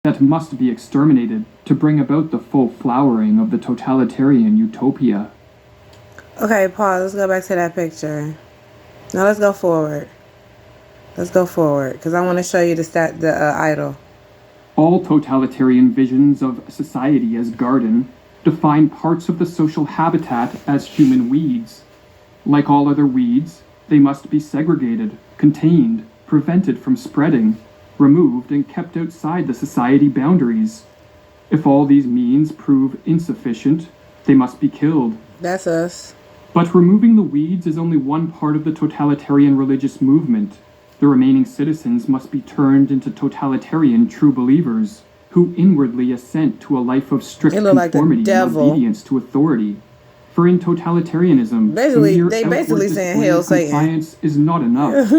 that must be exterminated to bring about the full flowering of the totalitarian utopia. Okay, pause. Let's go back to that picture. Now let's go forward. Let's go forward, because I want to show you the idol. All totalitarian visions of society as garden define parts of the social habitat as human weeds. Like all other weeds, they must be segregated, contained, prevented from spreading, removed and kept outside the society boundaries. If all these means prove insufficient, they must be killed. That's us. But removing the weeds is only one part of the totalitarian religious movement. The remaining citizens must be turned into totalitarian true believers, who inwardly assent to a life of strict conformity and obedience to authority. For in totalitarianism, they basically saying hail Satan. Compliance is not enough.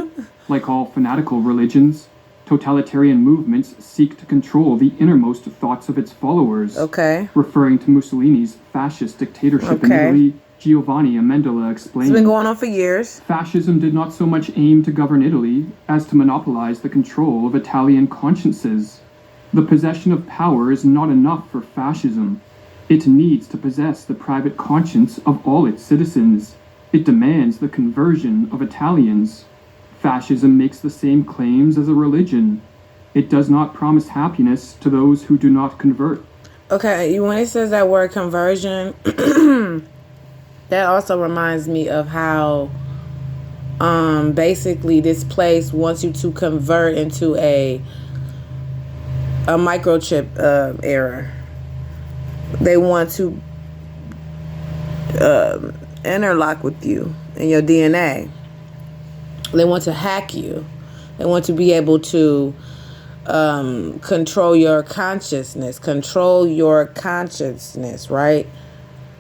Like all fanatical religions, totalitarian movements seek to control the innermost thoughts of its followers. Okay. Referring to Mussolini's fascist dictatorship in Italy, Giovanni Amendola explained, "It's been going on for years. Fascism did not so much aim to govern Italy as to monopolize the control of Italian consciences. The possession of power is not enough for fascism. It needs to possess the private conscience of all its citizens. It demands the conversion of Italians. Fascism makes the same claims as a religion. It does not promise happiness to those who do not convert." Okay, when it says that word conversion, that also reminds me of how basically this place wants you to convert into a microchip era. They want to interlock with you in your DNA. They want to hack you. They want to be able to control your consciousness. Right?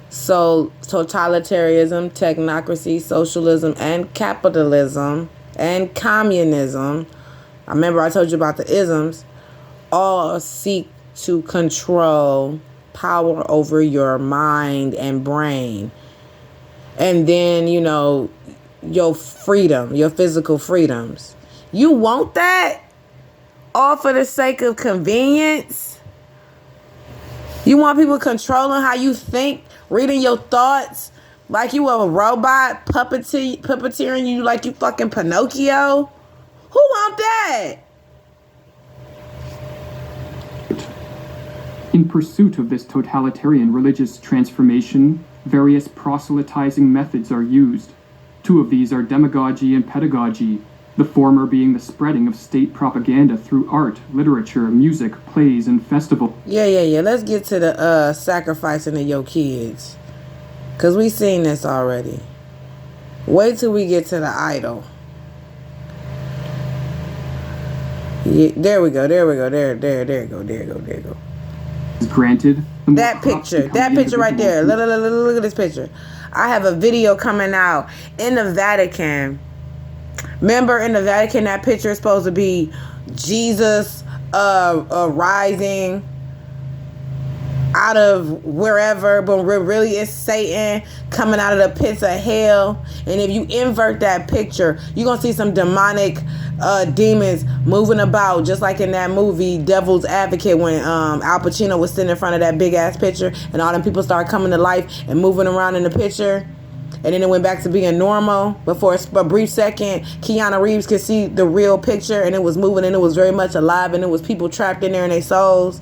So totalitarianism, technocracy, socialism, and capitalism, and communism, I remember I told you about the isms, all seek to control power over your mind and brain. And then, your freedom, your physical freedoms. You want that? All for the sake of convenience? You want people controlling how you think, reading your thoughts, like you a robot, puppeteering you like you fucking Pinocchio? Who want that? In pursuit of this totalitarian religious transformation, various proselytizing methods are used. Two of these are demagogy and pedagogy, the former being the spreading of state propaganda through art, literature, music, plays, and festival. Yeah. Let's get to the sacrificing of your kids. Because we seen this already. Wait till we get to the idol. Yeah, there we go. There you go. Granted, that picture right there. Look at this picture. I have a video coming out in the Vatican. Remember, in the Vatican, that picture is supposed to be Jesus rising out of wherever, but really it's Satan coming out of the pits of hell. And if you invert that picture, you're gonna see some demonic demons moving about, just like in that movie Devil's Advocate, when Al Pacino was sitting in front of that big ass picture and all them people started coming to life and moving around in the picture. And then it went back to being normal. But for a brief second, Keanu Reeves could see the real picture, and it was moving, and it was very much alive, and it was people trapped in there in their souls.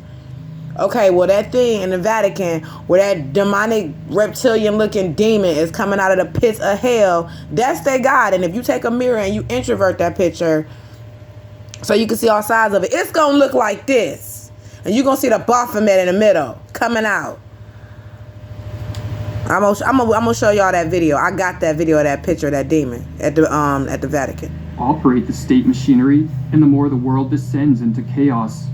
Okay, well, that thing in the Vatican where that demonic reptilian-looking demon is coming out of the pits of hell, that's their God. And if you take a mirror and you introvert that picture so you can see all sides of it, it's going to look like this. And you're going to see the Baphomet in the middle coming out. I'm gonna show y'all that video. I got that video of that picture of that demon at the Vatican. Operate the state machinery, and the more the world descends into chaos.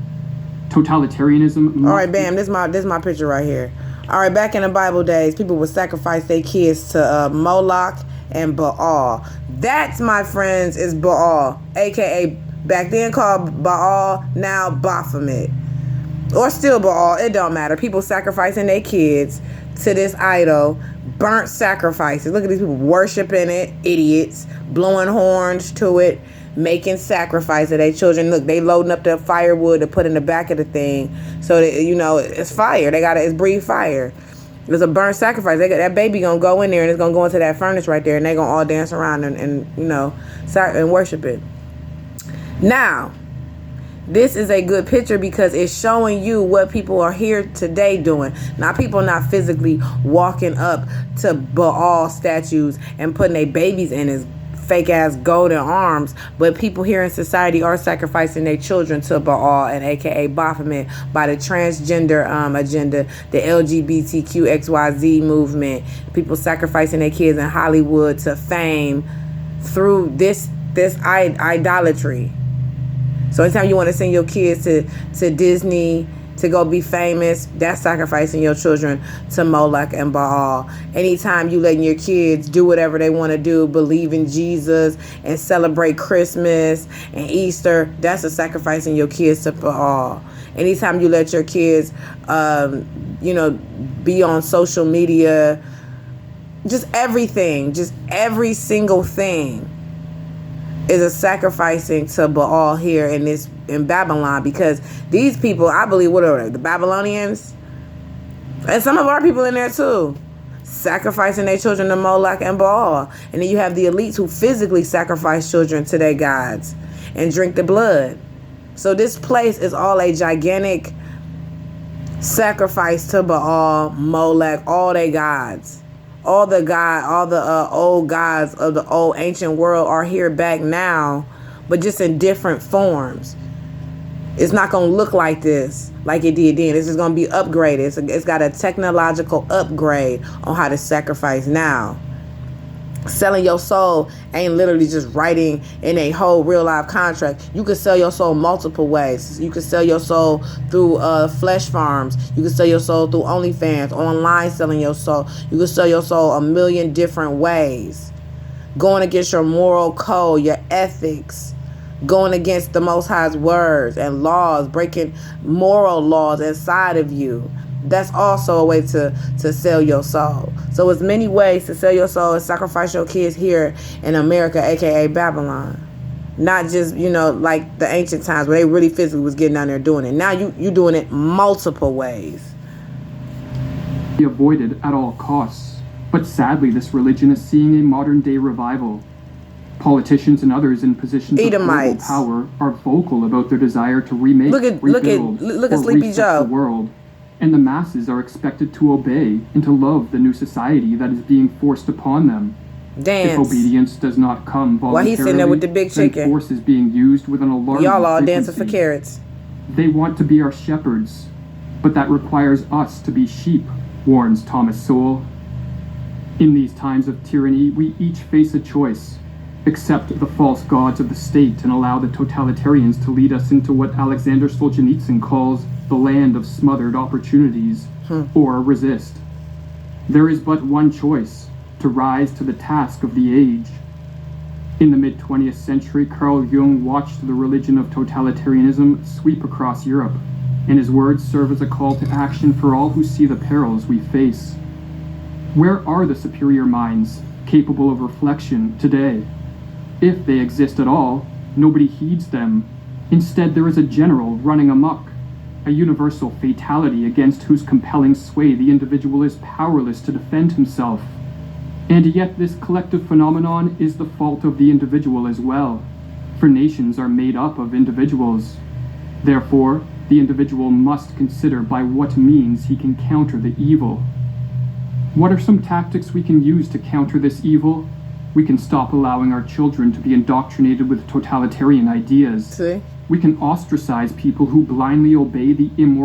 Totalitarianism. All right, bam. This my picture right here. All right, back in the Bible days, people would sacrifice their kids to Moloch and Baal. That's, my friends, is Baal, aka back then called Baal, now Baphomet, or still Baal. It don't matter. People sacrificing their kids to this idol, burnt sacrifices. Look at these people worshiping it, idiots, blowing horns to it, making sacrifice of their children. Look, they loading up the firewood to put in the back of the thing, so that, you know, it's fire. It's breathe fire. It's a burnt sacrifice. That baby gonna go in there and it's gonna go into that furnace right there, and they gonna all dance around and you know, and worship it. Now, this is a good picture because it's showing you what people are here today doing. Now, people not physically walking up to Baal statues and putting their babies in his fake ass golden arms, but people here in society are sacrificing their children to Baal and aka Baphomet by the transgender agenda, the LGBTQXYZ movement, people sacrificing their kids in Hollywood to fame through this idolatry. So anytime you want to send your kids to Disney to go be famous, that's sacrificing your children to Moloch and Baal. Anytime you letting your kids do whatever they want to do, believe in Jesus and celebrate Christmas and Easter, that's a sacrificing your kids to Baal. Anytime you let your kids, you know, be on social media, just everything, just every single thing is a sacrificing to Baal here in Babylon, because these people, I believe, what are they, the Babylonians? And some of our people in there too, sacrificing their children to Moloch and Baal. And then you have the elites who physically sacrifice children to their gods and drink the blood. So this place is all a gigantic sacrifice to Baal, Molech, all their gods. All the old gods of the old ancient world are here back now, but just in different forms. It's not going to look like this, like it did then. This is going to be upgraded. It's got a technological upgrade on how to sacrifice now. Selling your soul ain't literally just writing in a whole real life contract. You can sell your soul multiple ways. You can sell your soul through flesh farms. You can sell your soul through OnlyFans, online selling your soul. You can sell your soul a million different ways. Going against your moral code, your ethics, going against the Most High's words and laws, breaking moral laws inside of you. That's also a way to sell your soul. So there's many ways to sell your soul and sacrifice your kids here in America, aka Babylon. Not just, you know, like the ancient times where they really physically was getting down there doing it. Now you doing it multiple ways. Be avoided at all costs. But sadly, this religion is seeing a modern day revival. Politicians and others in positions of global power are vocal about their desire to remake, rebuild, or Sleepy reset Joe. the world. And the masses are expected to obey and to love the new society that is being forced upon them. Dance. If obedience does not come voluntarily, while he's sitting there with the big chicken, then force is being used with an alarming y'all all frequency. dancing for carrots. They want to be our shepherds, but that requires us to be sheep, warns Thomas Sowell. In these times of tyranny, we each face a choice. Accept the false gods of the state and allow the totalitarians to lead us into what Alexander Solzhenitsyn calls the land of smothered opportunities, or resist. There is but one choice, to rise to the task of the age. In the mid-20th century, Carl Jung watched the religion of totalitarianism sweep across Europe, and his words serve as a call to action for all who see the perils we face. Where are the superior minds, capable of reflection, today? If they exist at all, nobody heeds them. Instead, there is a general running amok, a universal fatality against whose compelling sway the individual is powerless to defend himself. And yet this collective phenomenon is the fault of the individual as well, for nations are made up of individuals. Therefore, the individual must consider by what means he can counter the evil. What are some tactics we can use to counter this evil? We can stop allowing our children to be indoctrinated with totalitarian ideas. See? We can ostracize people who blindly obey the immoral